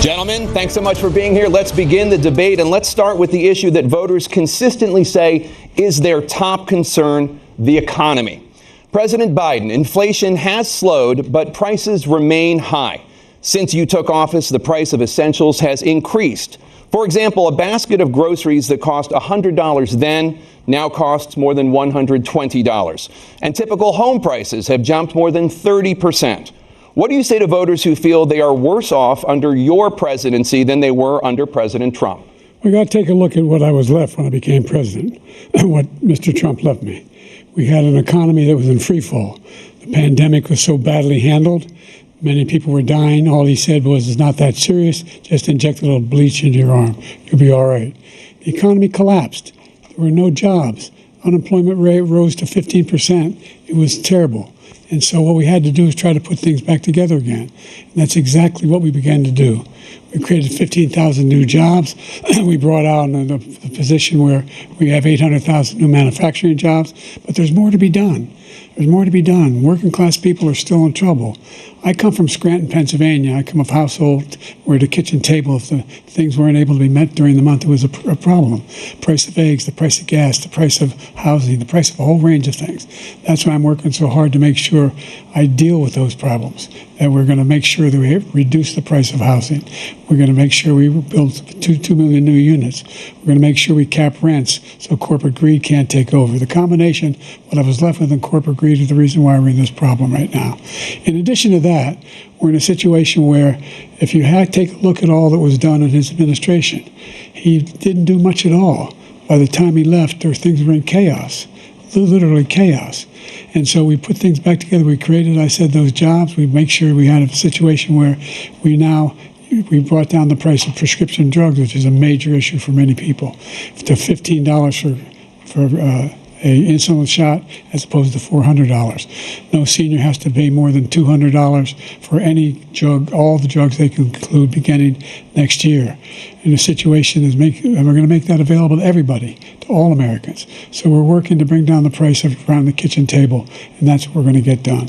Gentlemen, thanks so much for being here. Let's begin the debate, and let's start with the issue that voters consistently say is their top concern, the economy. President Biden, inflation has slowed, but prices remain high. Since you took office, the price of essentials has increased. For example, a basket of groceries that cost $100 then now costs more than $120. And typical home prices have jumped more than 30%. What do you say to voters who feel they are worse off under your presidency than they were under President Trump? We got to take a look at what I was left when I became president and what Mr. Trump left me. We had an economy that was in free fall. The pandemic was so badly handled. Many people were dying. All he said was, it's not that serious. Just inject a little bleach into your arm. You'll be all right. The economy collapsed. There were no jobs. Unemployment rate rose to 15%. It was terrible. And so what we had to do is try to put things back together again. And that's exactly what we began to do. We created 15,000 new jobs. We brought out the position where we have 800,000 new manufacturing jobs. But there's more to be done. There's more to be done. Working class people are still in trouble. I come from Scranton, Pennsylvania. I come of a household where the kitchen table, if the things weren't able to be met during the month, it was a problem. Price of eggs, the price of gas, the price of housing, the price of a whole range of things. That's why I'm working so hard to make sure I deal with those problems. That we're going to make sure that we reduce the price of housing. We're going to make sure we build 2 million new units. We're going to make sure we cap rents so corporate greed can't take over. The combination, what I was left with in corporate greed, is the reason why we're in this problem right now. In addition to that, we're in a situation where if you take a look at all that was done in his administration, he didn't do much at all. By the time he left, things were in chaos, literally chaos. And so we put things back together. We created, I said, those jobs. We make sure we had a situation where we brought down the price of prescription drugs, which is a major issue for many people, to $15 for an insulin shot as opposed to $400. No senior has to pay more than $200 for any drug, all the drugs they can include beginning next year. And the situation is and we're going to make that available to everybody, to all Americans. So we're working to bring down the price around the kitchen table, and that's what we're going to get done.